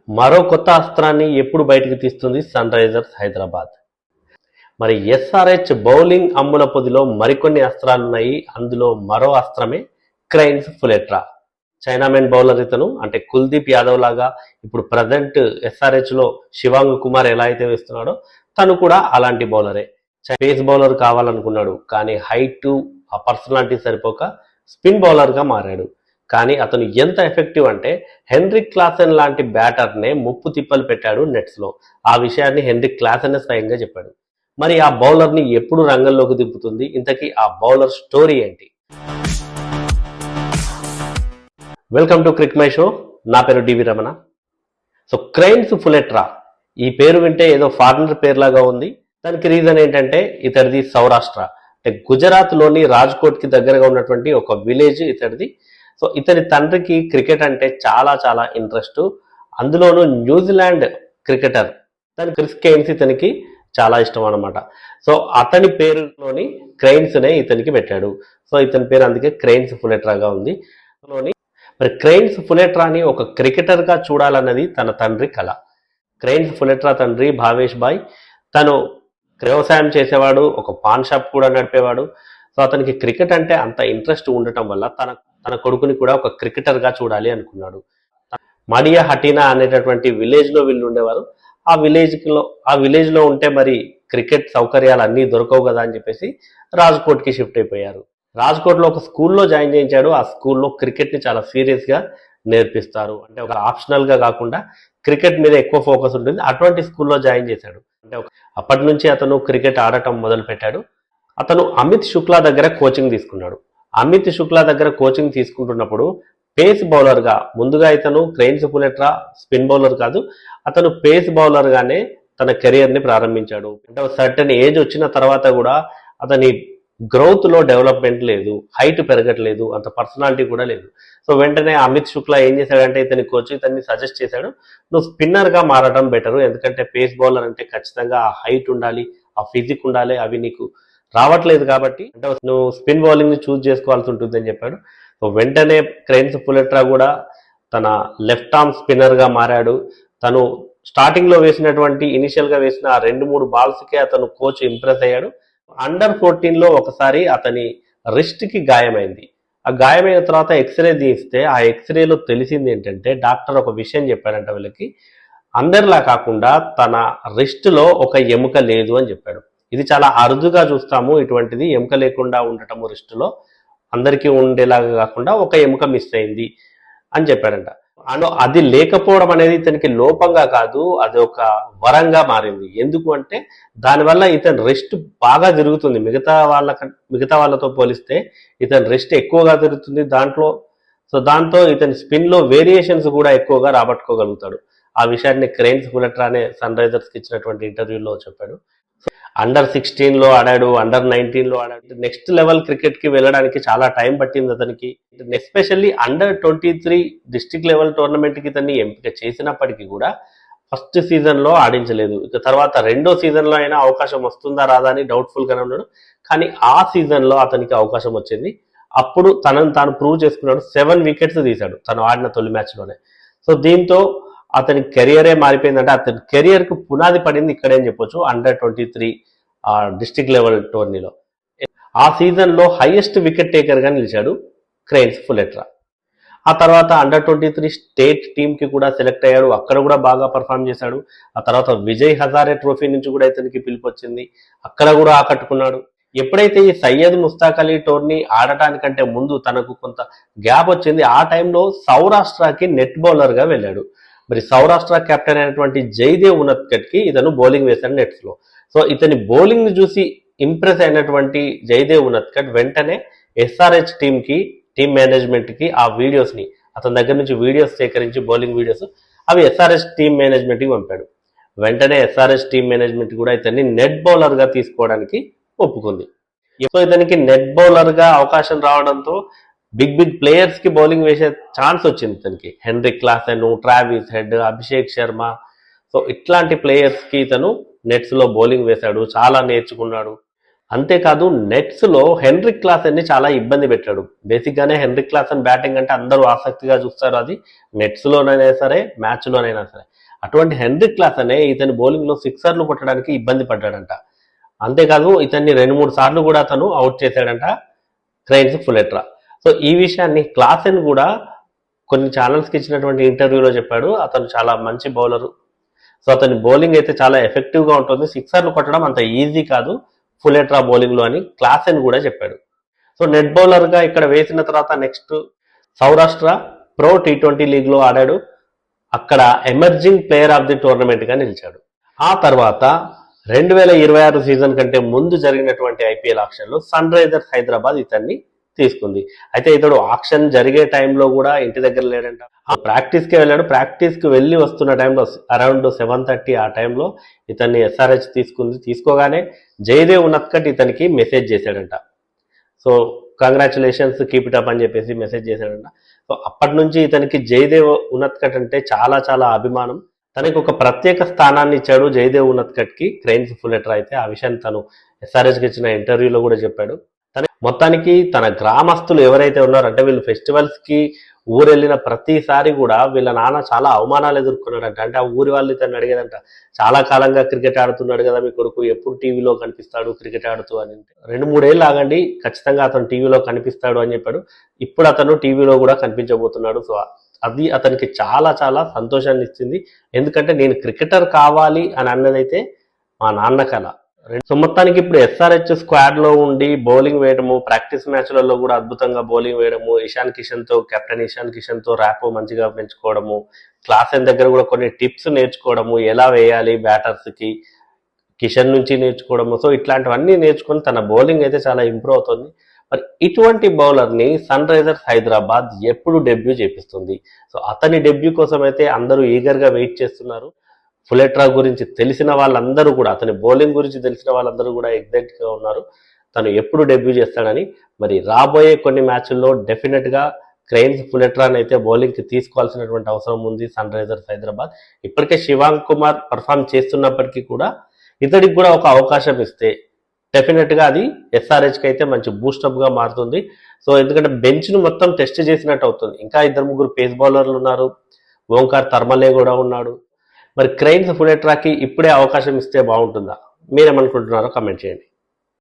మరో కొత్త అస్త్రాన్ని ఎప్పుడు బయటకు తీస్తుంది సన్ రైజర్స్ హైదరాబాద్. మరి ఎస్ఆర్హెచ్ బౌలింగ్ అమ్ముల పొదిలో మరికొన్ని అస్త్రాలున్నాయి. అందులో మరో అస్త్రమే క్రైన్స్ ఫులెట్రా. చైనామెన్ బౌలర్ ఇతను, అంటే కుల్దీప్ యాదవ్ లాగా ఇప్పుడు ప్రజెంట్ ఎస్ఆర్హెచ్ లో శివాంగ్ కుమార్ ఎలా అయితే వేస్తున్నాడో తను కూడా అలాంటి బౌలరే. పేస్ బౌలర్ కావాలనుకున్నాడు, కానీ హైట్ ఆ పర్సనాలిటీ సరిపోక స్పిన్ బౌలర్ గా మారాడు. కానీ అతను ఎంత ఎఫెక్టివ్ అంటే హెన్రిక్ క్లాసెన్ లాంటి బ్యాటర్నే ముప్పు తిప్పలు పెట్టాడు నెట్స్ లో. ఆ విషయాన్ని హెన్రిక్ క్లాసెన్ స్వయంగా చెప్పాడు. మరి ఆ బౌలర్ ని ఎప్పుడు రంగంలోకి దింపుతుంది, ఇంతకీ ఆ బౌలర్ స్టోరీ ఏంటి? Welcome to Crick my show. నా పేరు డివి రమణ. సో క్రైన్స్ ఫులెట్రా, ఈ పేరు వింటే ఏదో ఫారినర్ పేరులాగా ఉంది. దానికి రీజన్ ఏంటంటే ఇతడిది సౌరాష్ట్ర, అంటే గుజరాత్ లోని రాజ్కోట్ కి దగ్గరగా ఉన్నటువంటి ఒక విలేజ్ ఇతడిది. సో ఇతని తండ్రికి క్రికెట్ అంటే చాలా చాలా ఇంట్రెస్ట్, అందులోనూ న్యూజిలాండ్ క్రికెటర్ క్రిస్ కెయిన్స్ ఇతనికి చాలా ఇష్టం అనమాట. సో అతని పేరులోని క్రైన్స్ నే ఇతనికి పెట్టాడు. సో ఇతని పేరు అందుకే క్రైన్స్ ఫులెట్రాగా ఉంది. మరి క్రైన్స్ ఫులెట్రాని ఒక క్రికెటర్ గా చూడాలన్నది తన తండ్రి కళ. క్రైన్స్ ఫులెట్రా తండ్రి భావేష్ భాయ్ తను వ్యవసాయం చేసేవాడు, ఒక పాన్ షాప్ కూడా నడిపేవాడు. సో అతనికి క్రికెట్ అంటే అంత ఇంట్రెస్ట్ ఉండటం వల్ల తన కొడుకుని కూడా ఒక క్రికెటర్ గా చూడాలి అనుకున్నాడు. మడియా హటీనా అనేటటువంటి విలేజ్ లో వీళ్ళు ఉండేవారు. ఆ విలేజ్ లో ఉంటే మరి క్రికెట్ సౌకర్యాలు అన్నీ దొరకవు కదా అని చెప్పేసి రాజ్కోట్ కి షిఫ్ట్ అయిపోయారు. రాజ్కోట్ లో ఒక స్కూల్లో జాయిన్ చేయించాడు. ఆ స్కూల్లో క్రికెట్ ని చాలా సీరియస్ గా నేర్పిస్తారు, అంటే ఒక ఆప్షనల్ గా కాకుండా క్రికెట్ మీద ఎక్కువ ఫోకస్ ఉంటుంది. అటువంటి స్కూల్లో జాయిన్ చేశాడు. అంటే అప్పటి నుంచి అతను క్రికెట్ ఆడటం మొదలు పెట్టాడు. అతను అమిత్ శుక్లా దగ్గర కోచింగ్ తీసుకున్నాడు. అమిత్ శుక్లా దగ్గర కోచింగ్ తీసుకుంటున్నప్పుడు పేస్ బౌలర్ గా, ముందుగా ఇతను క్రైన్స్ ఫులెట్రా స్పిన్ బౌలర్ కాదు, అతను పేస్ బౌలర్ గానే తన కెరియర్ ని ప్రారంభించాడు. అంటే సర్టెన్ ఏజ్ వచ్చిన తర్వాత కూడా అతని గ్రోత్ లో డెవలప్మెంట్ లేదు, హైట్ పెరగట్లేదు, అంత పర్సనాలిటీ కూడా లేదు. సో వెంటనే అమిత్ శుక్లా ఏం చేశాడంటే ఇతని కోచ్ ఇతన్ని సజెస్ట్ చేశాడు, నువ్వు స్పిన్నర్ గా మారడం బెటర్, ఎందుకంటే పేస్ బౌలర్ అంటే ఖచ్చితంగా ఆ హైట్ ఉండాలి, ఆ ఫిజిక్ ఉండాలి, అవి నీకు రావట్లేదు కాబట్టి అంటే నువ్వు స్పిన్ బౌలింగ్ ని చూస్ చేసుకోవాల్సి ఉంటుంది అని చెప్పాడు. సో వెంటనే క్రైన్స్ ఫులెట్రా కూడా తన లెఫ్ట్ ఆర్మ్ స్పిన్నర్ గా మారాడు. తను స్టార్టింగ్ లో వేసినటువంటి ఇనిషియల్ గా వేసిన 2-3 బాల్స్ కే అతను కోచ్ ఇంప్రెస్ అయ్యాడు. అండర్ 14 లో ఒకసారి అతని రిస్ట్ కి గాయమైంది. ఆ గాయమైన తర్వాత ఎక్స్రే తీస్తే ఆ ఎక్స్రేలో తెలిసింది ఏంటంటే డాక్టర్ ఒక విషయం చెప్పాడంట, వీళ్ళకి అందరిలా కాకుండా తన రిస్ట్ లో ఒక ఎముక లేదు అని చెప్పాడు. ఇది చాలా అరుదుగా చూస్తాము ఇటువంటిది, ఎముక లేకుండా ఉండటము రిస్ట్ లో, అందరికీ ఉండేలాగా కాకుండా ఒక ఎముక మిస్ అయింది అని చెప్పాడంట. అది లేకపోవడం అనేది ఇతనికి లోపంగా కాదు, అది ఒక వరంగా మారింది. ఎందుకు అంటే దానివల్ల ఇతని రెస్ట్ బాగా తిరుగుతుంది, మిగతా వాళ్ళతో పోలిస్తే ఇతని రెస్ట్ ఎక్కువగా తిరుగుతుంది దాంతో ఇతని స్పిన్ లో వేరియేషన్స్ కూడా ఎక్కువగా రాబట్టుకోగలుగుతాడు. ఆ విషయాన్ని క్రైన్స్ ఫులెట్రా అనే సన్ రైజర్స్ కి ఇచ్చినటువంటి ఇంటర్వ్యూలో చెప్పాడు. అండర్ 16 లో ఆడాడు, అండర్ 19 లో ఆడాడు. నెక్స్ట్ లెవెల్ క్రికెట్ కి వెళ్ళడానికి చాలా టైం పట్టింది అతనికి. Especially under 23 district level tournament కి ఇతన్ని ఎంపిక చేసినప్పటికీ కూడా ఫస్ట్ సీజన్ లో ఆడించలేదు. ఇక తర్వాత రెండో సీజన్ లో అయినా అవకాశం వస్తుందా రాదా అని డౌట్ఫుల్ గానే ఉన్నాడు. కానీ ఆ సీజన్ లో అతనికి అవకాశం వచ్చింది. అప్పుడు తనను తాను ప్రూవ్ చేసుకున్నాడు. 7 వికెట్స్ తీశాడు తను ఆడిన తొలి మ్యాచ్ లోనే. సో దీంతో అతని కెరియరే మారిపోయిందంటే అతని కెరియర్ కు పునాది పడింది ఇక్కడే అని చెప్పొచ్చు. అండర్ 23 డిస్ట్రిక్ట్ లెవెల్ టోర్నీలో ఆ సీజన్ లో హైయెస్ట్ వికెట్ టేకర్ గా నిలిచాడు క్రైన్స్ ఫులెట్రా. ఆ తర్వాత అండర్ 23 స్టేట్ టీమ్ కి కూడా సెలెక్ట్ అయ్యాడు, అక్కడ కూడా బాగా పర్ఫామ్ చేశాడు. ఆ తర్వాత విజయ్ హజారే ట్రోఫీ నుంచి కూడా ఇతనికి పిలుపు వచ్చింది, అక్కడ కూడా ఆకట్టుకున్నాడు. ఎప్పుడైతే ఈ సయ్యద్ ముస్తాక్ అలీ టోర్నీ ఆడటానికంటే ముందు తనకు కొంత గ్యాప్ వచ్చింది, ఆ టైంలో సౌరాష్ట్రకి నెట్ బౌలర్ గా వెళ్ళాడు. మరి సౌరాష్ట్ర కెప్టెన్ అయినటువంటి జైదేవ్ ఉనత్కట్ కి ఇతను బౌలింగ్ వేశాడు నెట్స్ లో. సో ఇతని బౌలింగ్ ని చూసి ఇంప్రెస్ అయినటువంటి జైదేవ్ ఉనత్కట్ వెంటనే ఎస్ఆర్హెచ్ టీమ్ మేనేజ్మెంట్ కి ఆ వీడియోస్ ని, అతని దగ్గర నుంచి వీడియోస్ సేకరించి బౌలింగ్ వీడియోస్ అవి ఎస్ఆర్హెచ్ టీమ్ మేనేజ్మెంట్ కి పంపాడు. వెంటనే ఎస్ఆర్హెచ్ టీమ్ మేనేజ్మెంట్ కూడా ఇతన్ని నెట్ బౌలర్ గా తీసుకోవడానికి ఒప్పుకుంది. సో ఇతనికి నెట్ బౌలర్ గా అవకాశం రావడంతో బిగ్ ప్లేయర్స్ కి బౌలింగ్ వేసే ఛాన్స్ వచ్చింది ఇతనికి. Heinrich Klaasen, Travis head, Abhishek Sharma, so ఇట్లాంటి ప్లేయర్స్ కి ఇతను నెట్స్ లో బౌలింగ్ వేశాడు, చాలా నేర్చుకున్నాడు. అంతేకాదు నెట్స్ లో హెన్రిక్ క్లాసెన్ ని చాలా ఇబ్బంది పెట్టాడు. బేసిక్ గానే హెన్రిక్ క్లాసెన్ బ్యాటింగ్ అంటే అందరూ ఆసక్తిగా చూస్తారు. అది నెట్స్ లోనైనా సరే, మ్యాచ్ లోనైనా సరే. అటువంటి హెన్రిక్ క్లాసెన్ ఇతని బౌలింగ్ లో సిక్సర్లు కొట్టడానికి ఇబ్బంది పడ్డాడంట. అంతేకాదు ఇతన్ని 2-3 సార్లు కూడా అతను అవుట్ చేశాడంట క్రైన్స్ ఫులెట్రా. సో ఈ విషయాన్ని క్లాసెన్ కూడా కొన్ని ఛానల్స్ కి ఇచ్చినటువంటి ఇంటర్వ్యూలో చెప్పాడు. అతను చాలా మంచి బౌలరు. సో అతని బౌలింగ్ అయితే చాలా ఎఫెక్టివ్ గా ఉంటుంది. సిక్సర్లు కొట్టడం అంత ఈజీ కాదు ఫులెట్రా బౌలింగ్ లో అని క్లాసెన్ కూడా చెప్పాడు. సో నెట్ బౌలర్ గా ఇక్కడ వేసిన తర్వాత next Saurashtra pro T20 league లో ఆడాడు. అక్కడ emerging player of the tournament గా నిలిచాడు. ఆ తర్వాత 2026 సీజన్ కంటే ముందు జరిగినటువంటి ఐపీఎల్ ఆక్షన్ లో సన్ రైజర్స్ హైదరాబాద్ ఇతన్ని తీసుకుంది. అయితే ఇతడు ఆక్షన్ జరిగే టైంలో కూడా ఇంటి దగ్గర లేడంట. ప్రాక్టీస్ కి వెళ్ళాడు. ప్రాక్టీస్ కి వెళ్ళి వస్తున్న టైంలో అరౌండ్ 7:30 ఆ టైంలో ఇతన్ని ఎస్ఆర్హెచ్ తీసుకుంది. తీసుకోగానే జయదేవ్ ఉన్నత్కట్ ఇతనికి మెసేజ్ చేశాడంట. So congratulations, keep it up అని చెప్పేసి మెసేజ్ చేశాడంట. సో అప్పటి నుంచి ఇతనికి జయదేవ్ ఉన్నత్కట్ అంటే చాలా చాలా అభిమానం. తనకి ఒక ప్రత్యేక స్థానాన్ని ఇచ్చాడు జయదేవ్ ఉన్నత్కట్ కి క్రైన్స్ ఫులెట్రా. అయితే ఆ విషయాన్ని తను ఎస్ఆర్హెచ్ కి ఇచ్చిన ఇంటర్వ్యూలో కూడా చెప్పాడు. మొత్తానికి తన గ్రామస్తులు ఎవరైతే ఉన్నారో, అంటే వీళ్ళు ఫెస్టివల్స్ కి ఊరు వెళ్ళిన ప్రతిసారి కూడా వీళ్ళ నాన్న చాలా అవమానాలు ఎదుర్కొన్నాడంట. అంటే ఆ ఊరి వాళ్ళు ఇతను అడిగేదంట, చాలా కాలంగా క్రికెట్ ఆడుతున్నాడు కదా మీ కొడుకు, ఎప్పుడు టీవీలో కనిపిస్తాడు క్రికెట్ ఆడుతూ అని. 2-3 ఏళ్ళు ఆగండి, ఖచ్చితంగా అతను టీవీలో కనిపిస్తాడు అని చెప్పాడు. ఇప్పుడు అతను టీవీలో కూడా కనిపించబోతున్నాడు. సో అది అతనికి చాలా చాలా సంతోషాన్ని ఇచ్చింది. ఎందుకంటే నేను క్రికెటర్ కావాలి అని అన్నదైతే మా నాన్న కల. సో మొత్తానికి ఇప్పుడు ఎస్ఆర్హెచ్ స్క్వాడ్ లో ఉండి బౌలింగ్ వేయడము, ప్రాక్టీస్ మ్యాచ్లలో కూడా అద్భుతంగా బౌలింగ్ వేయడము, కెప్టెన్ ఇషాన్ కిషన్ తో ర్యాప్ మంచిగా పెంచుకోవడము, క్లాసెన్ దగ్గర కూడా కొన్ని టిప్స్ నేర్చుకోవడము, ఎలా వేయాలి బ్యాటర్స్ కి, కిషన్ నుంచి నేర్చుకోవడము. సో ఇట్లాంటివన్నీ నేర్చుకొని తన బౌలింగ్ అయితే చాలా ఇంప్రూవ్ అవుతుంది. మరి ఇటువంటి బౌలర్ ని సన్ రైజర్స్ హైదరాబాద్ ఎప్పుడు డెబ్యూ చేపిస్తుంది? సో అతని డెబ్యూ కోసం అయితే అందరూ ఈగర్ గా వెయిట్ చేస్తున్నారు. ఫులెట్రా గురించి తెలిసిన వాళ్ళందరూ కూడా, అతని బౌలింగ్ గురించి తెలిసిన వాళ్ళందరూ కూడా ఎగ్జైట్ గా ఉన్నారు తను ఎప్పుడు డెబ్యూ చేస్తాడని. మరి రాబోయే కొన్ని మ్యాచ్ల్లో డెఫినెట్ గా క్రైన్స్ ఫులెట్రాని అయితే బౌలింగ్ కి తీసుకోవాల్సినటువంటి అవసరం ఉంది సన్ రైజర్స్ హైదరాబాద్. ఇప్పటికే శివాంగ్ కుమార్ పర్ఫామ్ చేస్తున్నప్పటికీ కూడా ఇతడికి కూడా ఒక అవకాశం ఇస్తే డెఫినెట్ గా అది ఎస్ఆర్హెచ్ కి అయితే మంచి బూస్టప్ గా మారుతుంది. సో ఎందుకంటే బెంచ్ ను మొత్తం టెస్ట్ చేసినట్టు అవుతుంది. ఇంకా 2-3 పేస్ బౌలర్లు ఉన్నారు, ఓంకార్ తర్మలే కూడా ఉన్నాడు. మరి క్రైన్స్ ఫులెట్రాకి ఇప్పుడే అవకాశం ఇస్తే బాగుంటుందా? మీరేమనుకుంటున్నారో కమెంట్ చేయండి.